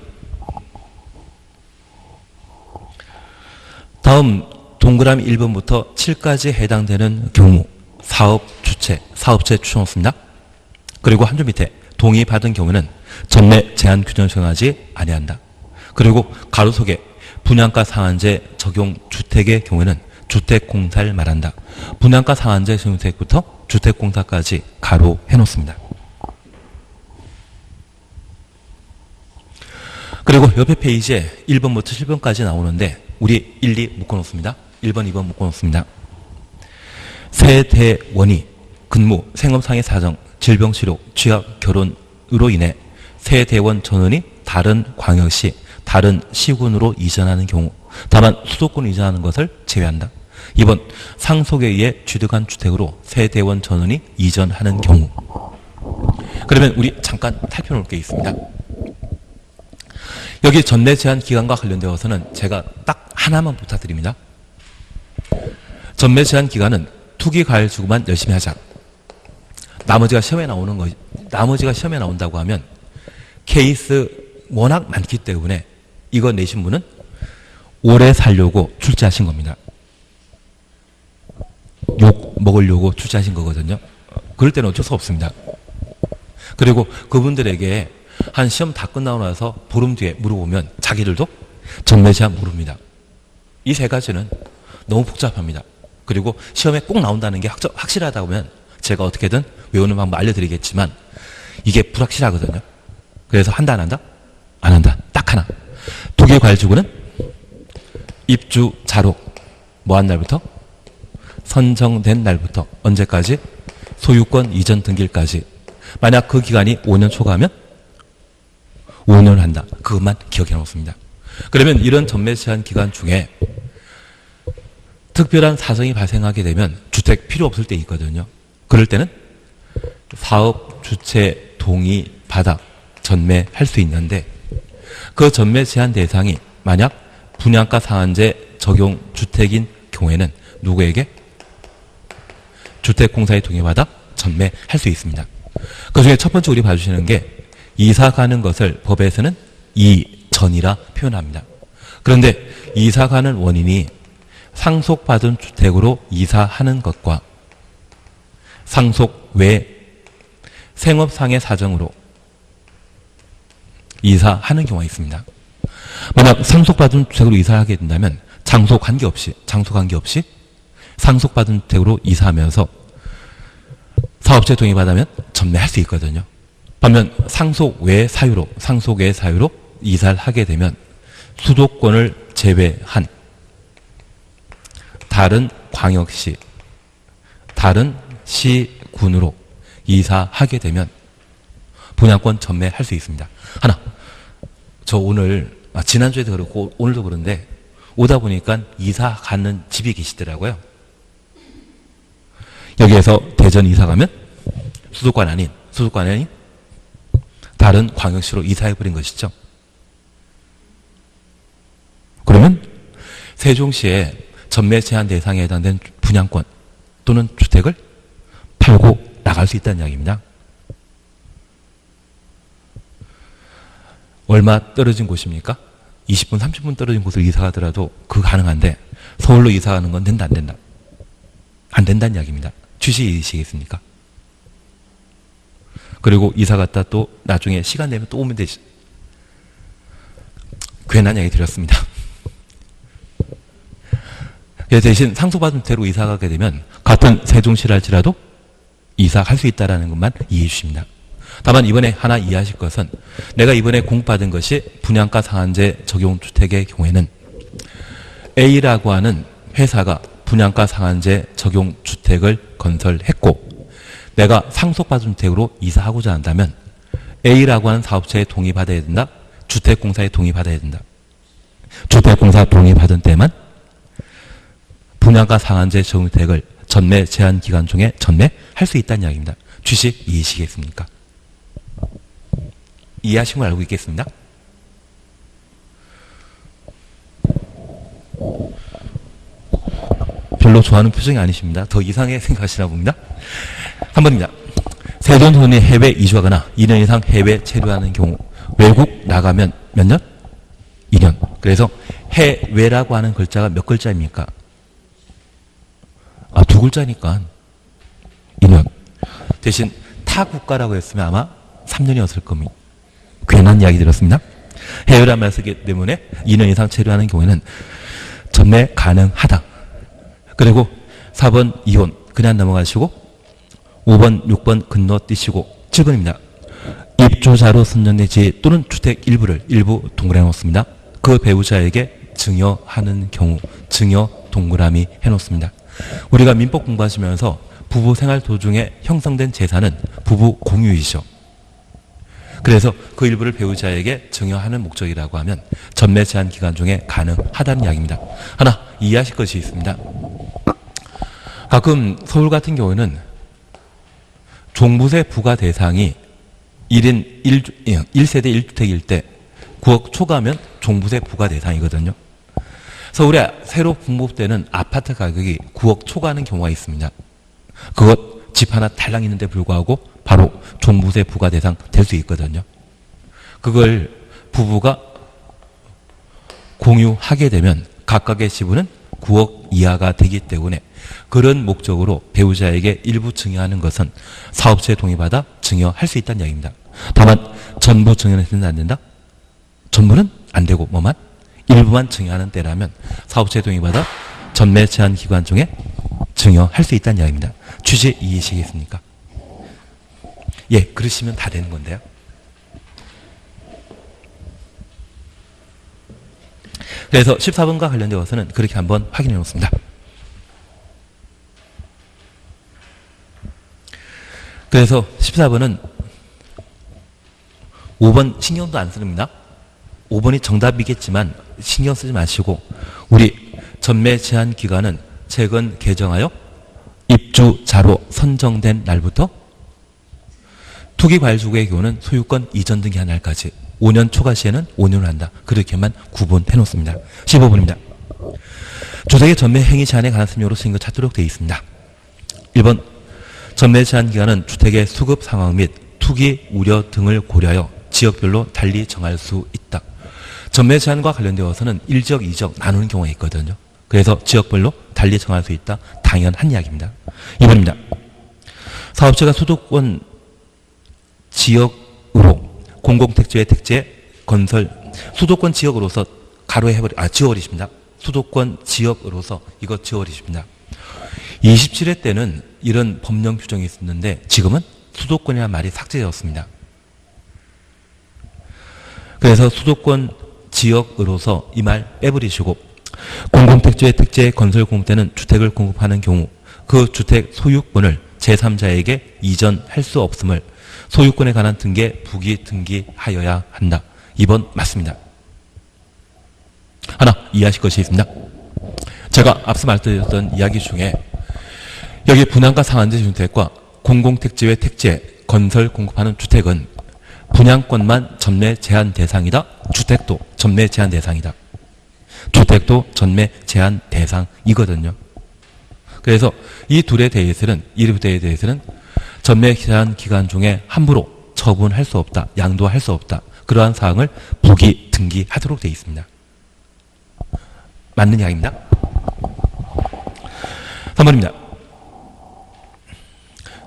다음 동그라미 1번부터 7까지 해당되는 경우 사업 주체, 사업체 추천없습니다. 그리고 한 줄 밑에 동의받은 경우는 전매 제한 규정을 적용하지 아니한다. 그리고 가로 속에 분양가 상한제 적용 주택의 경우에는 주택공사를 말한다. 분양가 상한제 적용 주택부터 주택공사까지 가로 해놓습니다. 그리고 옆에 페이지에 1번부터 7번까지 나오는데 우리 1, 2 묶어놓습니다. 1번, 2번 묶어놓습니다. 세대원이 근무, 생업상의 사정, 질병치료, 취약, 결혼으로 인해 세대원 전원이 다른 광역시, 다른 시군으로 이전하는 경우 다만 수도권으로 이전하는 것을 제외한다. 2번 상속에 의해 취득한 주택으로 세대원 전원이 이전하는 경우. 그러면 우리 잠깐 살펴볼 게 있습니다. 여기 전매 제한 기간과 관련되어서는 제가 딱 하나만 부탁드립니다. 전매 제한 기간은 투기과열지구만 열심히 하자. 나머지가 시험에 나오는 거, 나머지가 시험에 나온다고 하면 케이스 워낙 많기 때문에 이거 내신 분은 오래 살려고 출제하신 겁니다. 욕 먹으려고 출제하신 거거든요. 그럴 때는 어쩔 수 없습니다. 그리고 그분들에게 한 시험 다 끝나고 나서 보름 뒤에 물어보면 자기들도 전매 제한 모릅니다. 이 세 가지는 너무 복잡합니다. 그리고 시험에 꼭 나온다는 게 확실하다고 하면 제가 어떻게든 외우는 방법 알려드리겠지만 이게 불확실하거든요. 그래서 한다 안 한다? 안 한다. 딱 하나. 투기과열지구는 입주자로 뭐한 날부터? 선정된 날부터 언제까지? 소유권 이전 등기일까지. 만약 그 기간이 5년 초과하면 5년을 한다. 그것만 기억해 놓습니다. 그러면 이런 전매 제한 기간 중에 특별한 사정이 발생하게 되면 주택 필요 없을 때 있거든요. 그럴 때는 사업 주체 동의 받아 전매할 수 있는데 그 전매 제한 대상이 만약 분양가 상한제 적용 주택인 경우에는 누구에게? 주택공사의 동의받아 전매할 수 있습니다. 그 중에 첫 번째 우리 봐주시는 게 이사 가는 것을 법에서는 이전이라 표현합니다. 그런데 이사 가는 원인이 상속받은 주택으로 이사하는 것과 상속 외 생업상의 사정으로 이사하는 경우가 있습니다. 만약 상속받은 주택으로 이사하게 된다면 장소 관계없이 상속받은 주택으로 이사하면서 사업체 동의받으면 전매할 수 있거든요. 반면 상속 외 사유로 이사를 하게 되면 수도권을 제외한 다른 광역시, 다른 시군으로 이사하게 되면 분양권 전매할 수 있습니다. 하나, 저 오늘 지난주에도 그렇고 오늘도 그런데 오다 보니까 이사 가는 집이 계시더라고요. 여기에서 대전 이사 가면 수도권 아닌 다른 광역시로 이사해버린 것이죠. 그러면 세종시에 전매 제한 대상에 해당된 분양권 또는 주택을 팔고 나갈 수 있다는 이야기입니다. 얼마 떨어진 곳입니까? 20분, 30분 떨어진 곳으로 이사 가더라도 그거 가능한데 서울로 이사 가는 건 된다, 안 된다? 안 된다는 이야기입니다. 취지이시겠습니까? 그리고 이사 갔다 또 나중에 시간 되면 또 오면 되지. 괜한 이야기 드렸습니다. 대신 상속받은 주택으로 이사 가게 되면 같은 세종시랄지라도 이사할 수 있다는 것만 이해해 주십니다. 다만 이번에 하나 이해하실 것은 내가 이번에 공부받은 것이 분양가 상한제 적용 주택의 경우에는 A라고 하는 회사가 분양가 상한제 적용 주택을 건설했고 내가 상속받은 주택으로 이사하고자 한다면 A라고 하는 사업체에 동의받아야 된다. 주택공사에 동의받아야 된다. 주택공사 동의받은 때만 분양가 상한제 적용 주택을 전매 제한 기간 중에 전매할 수 있다는 이야기입니다. 취지 이해하시겠습니까? 이해하신 걸 알고 있겠습니다. 별로 좋아하는 표정이 아니십니다. 더 이상하게 생각하시나 봅니다. 3번입니다. 세전손이 해외 이주하거나 2년 이상 해외 체류하는 경우 외국 나가면 몇 년? 2년. 그래서 해외라고 하는 글자가 몇 글자입니까? 두 글자니까 2년. 대신 타 국가라고 했으면 아마 3년이었을 겁니다. 괜한 이야기 들었습니다. 해외란 말을 쓰기 때문에 2년 이상 체류하는 경우에는 전매 가능하다. 그리고 4번 이혼 그냥 넘어가시고 5번 6번 건너뛰시고 7번입니다. 입주자로 선정된 지 또는 주택 일부 동그라미 해놓습니다. 그 배우자에게 증여하는 경우 증여 동그라미 해놓습니다. 우리가 민법 공부하시면서 부부 생활 도중에 형성된 재산은 부부 공유이죠. 그래서 그 일부를 배우자에게 증여하는 목적이라고 하면 전매 제한 기간 중에 가능하다는 이야기입니다. 하나 이해하실 것이 있습니다. 가끔 서울 같은 경우에는 종부세 부과 대상이 1세대 1주택일 때 9억 초과하면 종부세 부과 대상이거든요. 서울에 새로 공급되는 아파트 가격이 9억 초과하는 경우가 있습니다. 그것 집 하나 달랑 있는데 불구하고 바로 종부세 부과 대상 될 수 있거든요. 그걸 부부가 공유하게 되면 각각의 지분은 9억 이하가 되기 때문에 그런 목적으로 배우자에게 일부 증여하는 것은 사업체에 동의받아 증여할 수 있다는 이야기입니다. 다만 전부 증여는 된다 안 된다? 전부는 안 되고 뭐만? 일부만 증여하는 때라면 사업체에 동의받아 전매 제한 기간 중에 증여할 수 있다는 이야기입니다. 취지 이해하시겠습니까? 예, 그러시면 다 되는 건데요. 그래서 14번과 관련되어서는 그렇게 한번 확인해 놓습니다. 그래서 14번은 5번 신경도 안 씁니다. 5번이 정답이겠지만 신경 쓰지 마시고 우리 전매 제한 기간은 최근 개정하여 입주자로 선정된 날부터 투기과열주국의 경우는 소유권 이전 등기한 날까지 5년 초과 시에는 5년을 한다. 그렇게만 구분해 놓습니다. 15번입니다. 주택의 전매 행위 제한의 가능성으로 쓰인 것 찾도록 되어 있습니다. 1번 전매 제한 기간은 주택의 수급 상황 및 투기 우려 등을 고려하여 지역별로 달리 정할 수 있다. 전매 제한과 관련되어서는 1지역, 2지역 나누는 경우가 있거든요. 그래서 지역별로 달리 정할 수 있다. 당연한 이야기입니다. 2번입니다. 사업체가 수도권 지역으로 공공택지의 택지의 건설 수도권 지역으로서 가로에 지워버리십니다. 수도권 지역으로서 이것 지워버리십니다. 27회 때는 이런 법령 규정이 있었는데 지금은 수도권이라는 말이 삭제되었습니다. 그래서 수도권 지역으로서 이 말 빼버리시고 공공택지의 택지의 건설 공급대는 주택을 공급하는 경우 그 주택 소유권을 제3자에게 이전할 수 없음을 소유권에 관한 등기에 부기 등기하여야 한다. 2번 맞습니다. 하나 이해하실 것이 있습니다. 제가 앞서 말씀드렸던 이야기 중에 여기 분양가 상한제 주택과 공공택지의 택지에 건설 공급하는 주택은 분양권만 전매 제한 대상이다. 주택도 전매 제한 대상이다. 주택도 전매 제한 대상이거든요. 그래서 이 둘에 대해서는 전매 제한 기간 중에 함부로 처분할 수 없다. 양도할 수 없다. 그러한 사항을 부기 등기하도록 되어 있습니다. 맞는 이야기입니다. 3번입니다.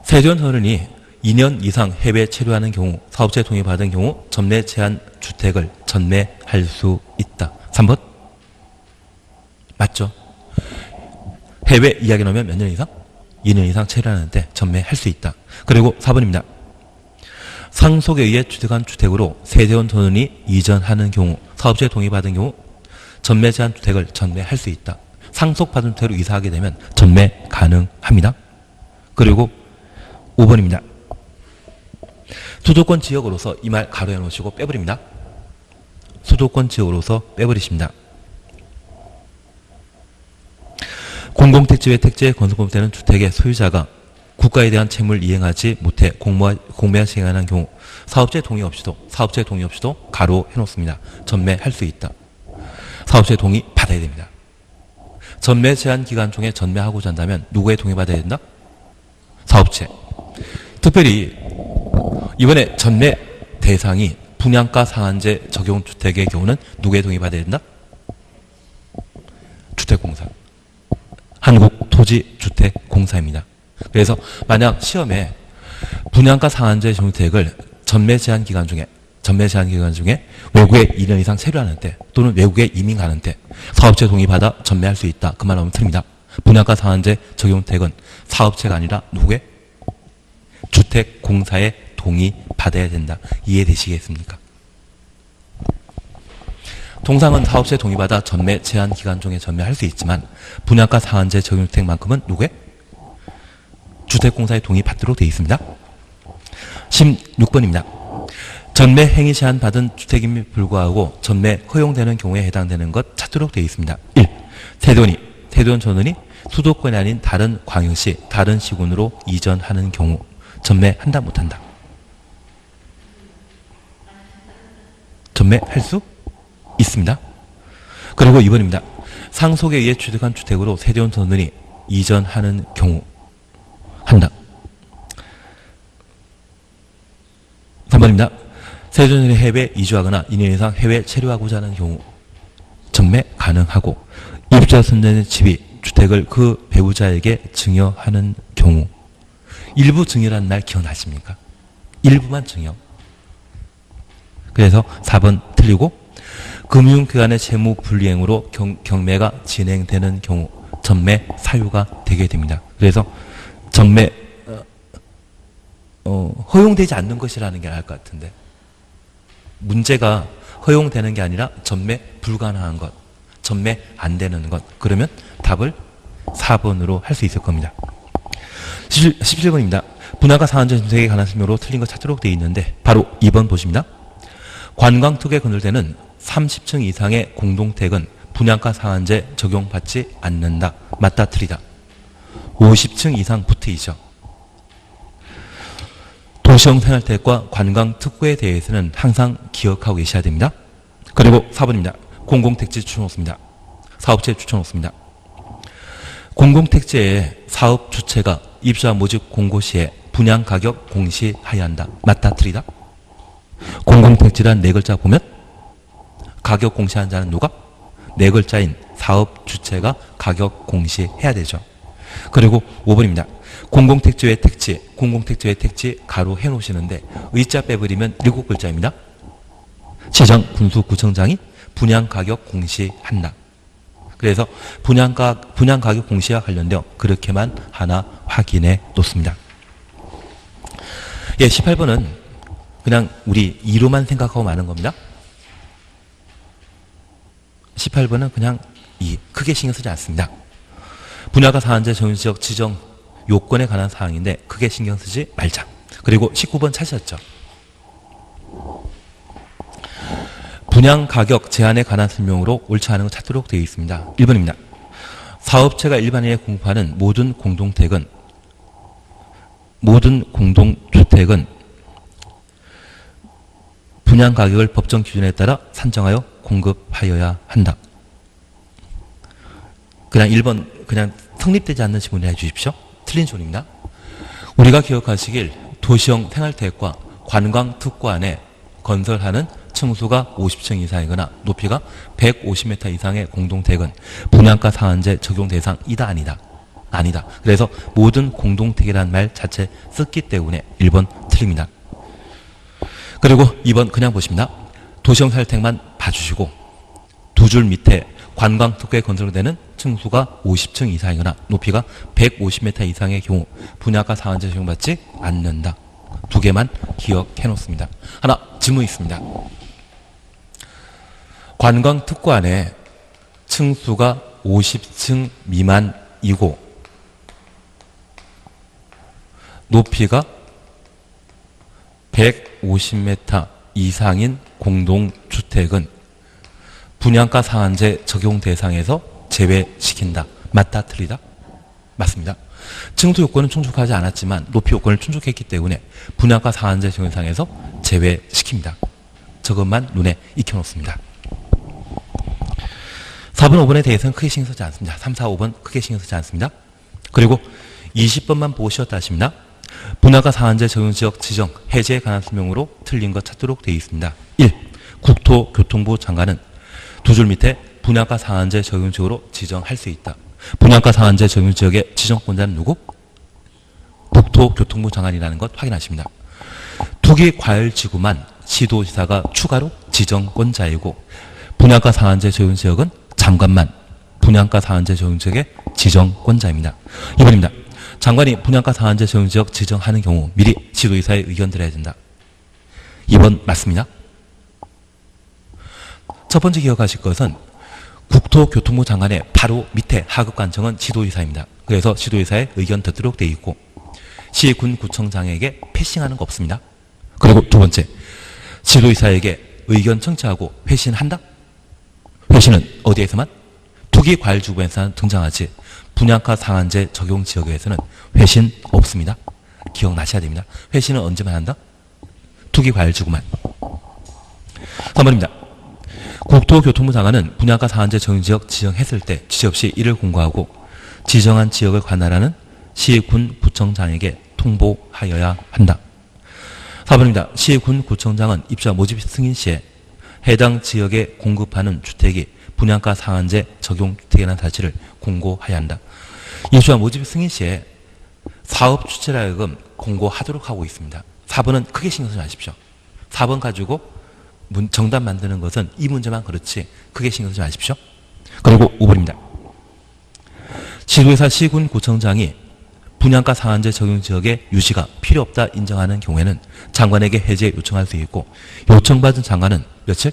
세전서른이 2년 이상 해외 체류하는 경우 사업체 동의받은 경우 전매 제한 주택을 전매할 수 있다. 3번 맞죠? 해외 이야기 나오면 몇 년 이상? 2년 이상 체류하는데 전매할 수 있다. 그리고 4번입니다. 상속에 의해 취득한 주택으로 세대원 전원이 이전하는 경우 사업체 동의받은 경우 전매 제한 주택을 전매할 수 있다. 상속받은 주택으로 이사하게 되면 전매 가능합니다. 그리고 5번입니다. 수도권 지역으로서 이 말 가로해 놓으시고 빼버립니다. 수도권 지역으로서 빼버리십니다. 공공택지 외 택지의 건설공급되는 주택의 소유자가 국가에 대한 채무를 이행하지 못해 공매화 시행하는 경우 사업체 동의 없이도 가로해 놓습니다. 전매할 수 있다. 사업체 동의 받아야 됩니다. 전매 제한 기간 중에 전매하고자 한다면 누구의 동의 받아야 된다? 사업체. 특별히 이번에 전매 대상이 분양가 상한제 적용 주택의 경우는 누구의 동의 받아야 된다? 주택공사. 한국토지주택공사입니다. 그래서 만약 시험에 분양가 상한제 주택을 전매 제한 기간 중에 외국에 2년 이상 체류하는 때 또는 외국에 이민 가는 때 사업체 동의받아 전매할 수 있다. 그 말 하면 틀립니다. 분양가 상한제 적용 주택은 사업체가 아니라 누구의? 주택공사의 동의받아야 된다. 이해되시겠습니까? 통상은 사업체 동의받아 전매 제한 기간 중에 전매할 수 있지만 분양가 상한제 적용 주택만큼은 누구의? 주택공사의 동의받도록 되어 있습니다. 16번입니다. 전매 행위 제한 받은 주택임에 불구하고 전매 허용되는 경우에 해당되는 것 찾도록 되어 있습니다. 1. 세대원 전원이 수도권이 아닌 다른 광역시, 다른 시군으로 이전하는 경우 전매한다 못한다? 전매할 수 있습니다. 그리고 2번입니다. 상속에 의해 취득한 주택으로 세대원 전원이 이전하는 경우 한다. 3번입니다. 세대원 전원이 해외 이주하거나 2년 이상 해외 체류하고자 하는 경우 전매 가능하고 입주자 선전의 집이 주택을 그 배우자에게 증여하는 경우 일부 증여라는 말 기억나십니까? 일부만 증여. 그래서 4번 틀리고 금융기관의 채무 불이행으로 경매가 진행되는 경우 전매 사유가 되게 됩니다. 그래서 전매 허용되지 않는 것이라는 게 나을 것 같은데 문제가 허용되는 게 아니라 전매 불가능한 것, 전매 안 되는 것. 그러면 답을 4번으로 할 수 있을 겁니다. 17번입니다. 분양가 상한제 주택에 관한 설명으로 틀린 것 찾도록 되어 있는데 바로 2번 보십니다. 관광특에 건설되는 30층 이상의 공동택은 분양가 상한제 적용받지 않는다. 맞다 틀리다. 50층 이상 부트이죠. 도시형 생활택과 관광특구에 대해서는 항상 기억하고 계셔야 됩니다. 그리고 4번입니다. 공공택지 추천없습니다. 사업체 추천없습니다. 공공택지의 사업 주체가 입주자 모집 공고 시에 분양가격 공시하여야 한다. 맞다 틀리다. 공공택지란 네 글자 보면 가격 공시하는 자는 누가? 네 글자인 사업 주체가 가격 공시해야 되죠. 그리고 5번입니다. 공공택지의 택지 가로 해놓으시는데 의자 빼버리면 7글자입니다. 시장 군수구청장이 분양가격 공시한다. 그래서 분양가격 공시와 관련되어 그렇게만 하나 확인해 놓습니다. 예, 18번은 그냥 우리 2로만 생각하고 마는 겁니다. 18번은 그냥 크게 신경 쓰지 않습니다. 분양가 상한제 적용지역 지정 요건에 관한 사항인데 크게 신경 쓰지 말자. 그리고 19번 찾으셨죠? 분양가격 제한에 관한 설명으로 옳지 않은 걸 찾도록 되어 있습니다. 1번입니다. 사업체가 일반인에 공급하는 모든 공동주택은 분양가격을 법정 기준에 따라 산정하여 공급하여야 한다. 그냥 1번 그냥 성립되지 않는 지문을 해주십시오. 틀린 소리입니다. 우리가 기억하시길 도시형 생활태획과 관광특구안에 건설하는 층수가 50층 이상이거나 높이가 150m 이상의 공동택은 분양가 상한제 적용 대상이다 아니다. 아니다. 그래서 모든 공동택이라는 말 자체 썼기 때문에 1번 틀립니다. 그리고 2번 그냥 보십니다. 도시형 생활택만 봐주시고 두 줄 밑에 관광특구에 건설되는 층수가 50층 이상이거나 높이가 150m 이상의 경우 분양가 상한제 적용받지 않는다. 두 개만 기억해 놓습니다. 하나 질문 있습니다. 관광특구안에 층수가 50층 미만이고 높이가 150m 이상인 공동주택은 분양가 상한제 적용 대상에서 제외시킨다. 맞다 틀리다? 맞습니다. 층수 요건은 충족하지 않았지만 높이 요건을 충족했기 때문에 분양가 상한제 적용 대상에서 제외시킵니다. 저것만 눈에 익혀놓습니다. 4번, 5번에 대해서는 크게 신경 쓰지 않습니다. 3, 4, 5번 크게 신경 쓰지 않습니다. 그리고 20번만 보시었다 하십니다. 분양가 상한제 적용지역 지정 해제에 관한 설명으로 틀린 것 찾도록 되어 있습니다. 1. 국토교통부 장관은 두 줄 밑에 분양가 상한제 적용지역으로 지정할 수 있다. 분양가 상한제 적용지역의 지정권자는 누구? 국토교통부 장관이라는 것 확인하십니다. 투기과열지구만 시도지사가 추가로 지정권자이고 분양가 상한제 적용지역은 장관만 분양가 상한제 적용지역의 지정권자입니다. 2번입니다. 장관이 분양가 상한제 적용지역 지정하는 경우 미리 시도지사의 의견 들어야 된다. 2번 맞습니다. 첫 번째 기억하실 것은 국토교통부 장관의 바로 밑에 하급관청은 시도지사입니다. 그래서 시도지사의 의견 듣도록 되어 있고 시, 군, 구청장에게 패싱하는 거 없습니다. 그리고 두 번째, 시도지사에게 의견 청취하고 회신한다? 회신은 어디에서만? 투기과열지구에서는 등장하지 분양가 상한제 적용 지역에서는 회신 없습니다. 기억나셔야 됩니다. 회신은 언제만 한다? 투기과열지구만. 3번입니다. 국토교통부 장관은 분양가 상한제 적용지역 지정했을 때 지체 없이 이를 공고하고 지정한 지역을 관할하는 시, 군, 구청장에게 통보하여야 한다. 4번입니다. 시, 군, 구청장은 입주자 모집 승인 시에 해당 지역에 공급하는 주택이 분양가 상한제 적용 주택이라는 사실을 공고해야 한다. 입주자 모집 승인 시에 사업 주체로 하여금 공고하도록 하고 있습니다. 4번은 크게 신경 쓰지 마십시오. 4번 가지고 정답 만드는 것은 이 문제만 그렇지 크게 신경 쓰지 마십시오. 그리고 5번입니다. 시도지사, 시군, 구청장이 분양가 상한제 적용 지역의 유지가 필요 없다 인정하는 경우에는 장관에게 해제 요청할 수 있고 요청받은 장관은 며칠?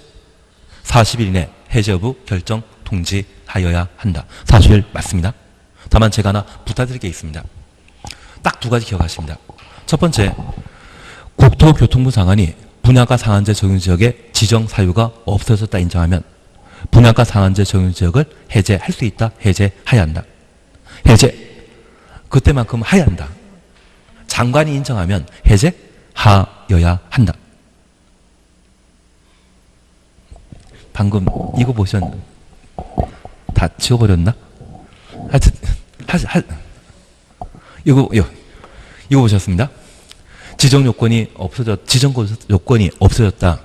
40일 이내 해제 여부 결정 통지하여야 한다. 사실 맞습니다. 다만 제가 하나 부탁드릴 게 있습니다. 딱 두 가지 기억하십니다. 첫 번째, 국토교통부 장관이 분양가 상한제 적용 지역에 지정 사유가 없어졌다 인정하면 분양가 상한제 적용 지역을 해제할 수 있다. 해제해야 한다. 해제. 그때만큼 해야 한다. 장관이 인정하면 해제하여야 한다. 방금 이거 다 지워버렸나? 하여튼 이거 보셨습니다. 지정 요건이 없어졌다.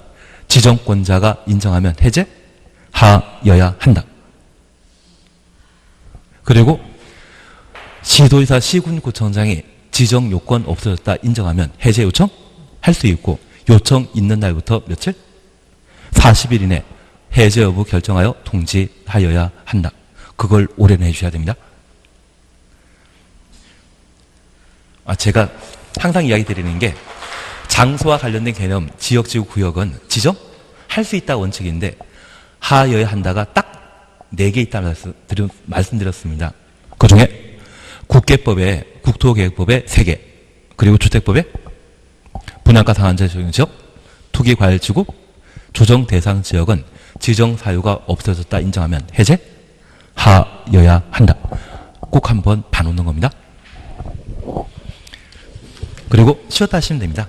지정권자가 인정하면 해제하여야 한다. 그리고 시도지사, 시군구청장이 지정 요건 없어졌다 인정하면 해제 요청 할 수 있고 요청 있는 날부터 며칠? 40일 이내 해제 여부 결정하여 통지하여야 한다. 그걸 올해는 해주셔야 됩니다. 제가 항상 이야기 드리는 게 장소와 관련된 개념, 지역지구 구역은 지정할 수 있다 원칙인데 하여야 한다가 딱 4개 있다고 말씀드렸습니다. 그 중에 국계법에, 국토계획법에 3개, 그리고 주택법에 분양가 상한제 적용 지역, 투기과열지구, 조정 대상 지역은 지정 사유가 없어졌다 인정하면 해제하여야 한다. 꼭 한번 봐놓는 겁니다. 그리고 쉬었다 하시면 됩니다.